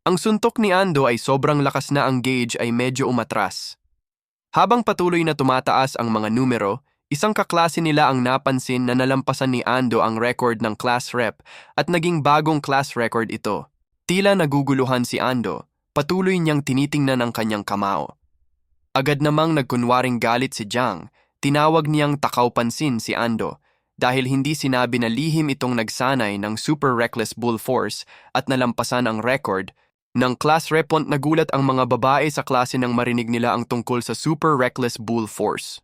Ang suntok ni Ando ay sobrang lakas na ang gauge ay medyo umatras. Habang patuloy na tumataas ang mga numero, isang kaklase nila ang napansin na nalampasan ni Ando ang record ng class rep at naging bagong class record ito. Tila naguguluhan si Ando, patuloy niyang tinitingnan ang kanyang kamao. Agad namang nagkunwaring galit si Jiang, tinawag niyang takaw pansin si Ando dahil hindi sinabi na lihim itong nagsanay ng super reckless bull force at nalampasan ang record. Nang class repont nagulat ang mga babae sa klase nang marinig nila ang tungkol sa super reckless bull force.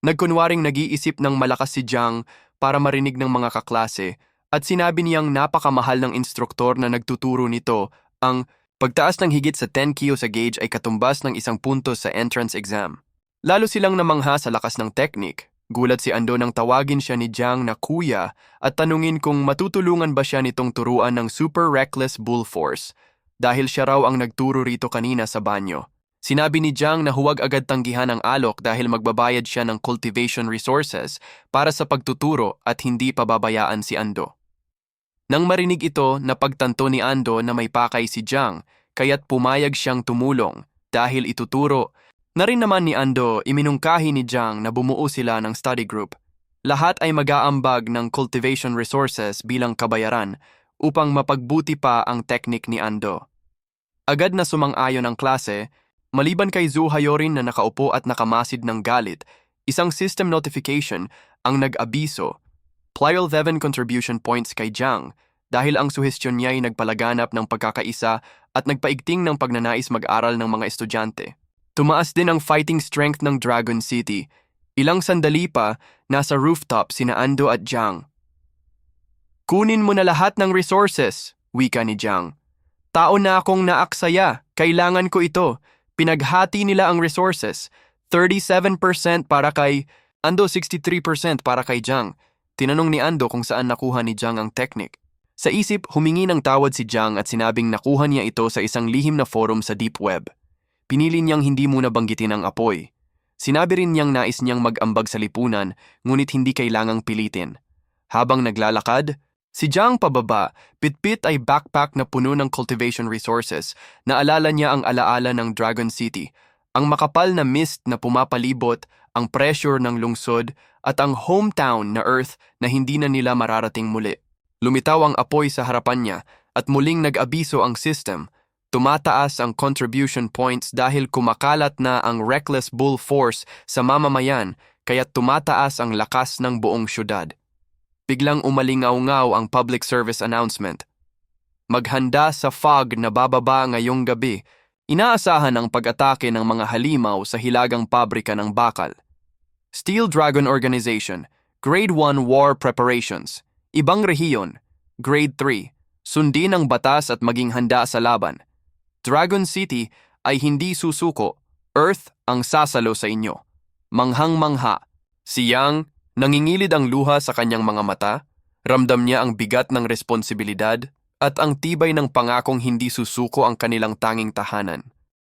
Nagkunwaring nag-iisip ng malakas si Jiang para marinig ng mga kaklase at sinabi niyang napakamahal ng instruktor na nagtuturo nito ang pagtaas ng higit sa 10 kilo sa gauge ay katumbas ng 1 punto sa entrance exam. Lalo silang namangha sa lakas ng teknik. Gulat si Ando nang tawagin siya ni Jiang na kuya at tanungin kung matutulungan ba siya nitong turuan ng super reckless bull force dahil siya raw ang nagturo rito kanina sa banyo. Sinabi ni Jiang na huwag agad tanggihan ang alok dahil magbabayad siya ng cultivation resources para sa pagtuturo at hindi pababayaan si Ando. Nang marinig ito, napagtanto ni Ando na may pakay si Jiang kaya't pumayag siyang tumulong dahil ituturo. Na rin naman ni Ando, iminungkahi ni Jiang na bumuo sila ng study group. Lahat ay mag-aambag ng cultivation resources bilang kabayaran upang mapagbuti pa ang teknik ni Ando. Agad na sumang-ayon ang klase, maliban kay Zhu Hayorin na nakaupo at nakamasid ng galit, isang system notification ang nag-abiso. Plial 7 contribution points kay Jiang dahil ang suhestyon niya ay nagpalaganap ng pagkakaisa at nagpaigting ng pagnanais mag-aral ng mga estudyante. Tumaas din ang fighting strength ng Dragon City. Ilang sandali pa, nasa rooftop sina Ando at Jiang. Kunin mo na lahat ng resources, wika ni Jiang. Tao na akong naaksaya, kailangan ko ito. Pinaghati nila ang resources. 37% para kay Ando, 63% para kay Jiang. Tinanong ni Ando kung saan nakuha ni Jiang ang teknik. Sa isip, humingi ng tawad si Jiang at sinabing nakuha niya ito sa isang lihim na forum sa Deep Web. Pinili niyang hindi muna banggitin ang apoy. Sinabi rin niyang nais niyang mag-ambag sa lipunan, ngunit hindi kailangang pilitin. Habang naglalakad, si Jiang pababa, pitpit ay backpack na puno ng cultivation resources. Naalala niya ang alaala ng Dragon City, ang makapal na mist na pumapalibot, ang pressure ng lungsod, at ang hometown na Earth na hindi na nila mararating muli. Lumitaw ang apoy sa harapan niya at muling nag-abiso ang system. Tumataas ang contribution points dahil kumakalat na ang reckless bull force sa mamamayan kaya't tumataas ang lakas ng buong syudad. Biglang umalingaw-ngaw ang public service announcement. Maghanda sa fog na bababa ngayong gabi. Inaasahan ang pag-atake ng mga halimaw sa hilagang pabrika ng bakal. Steel Dragon Organization, Grade 1 War Preparations. Ibang rehiyon, Grade 3. Sundin ang batas at maging handa sa laban. Dragon City ay hindi susuko. Earth ang sasalo sa inyo. Manghang-mangha. Si Yang, nangingilid ang luha sa kanyang mga mata. Ramdam niya ang bigat ng responsibilidad at ang tibay ng pangakong hindi susuko ang kanilang tanging tahanan.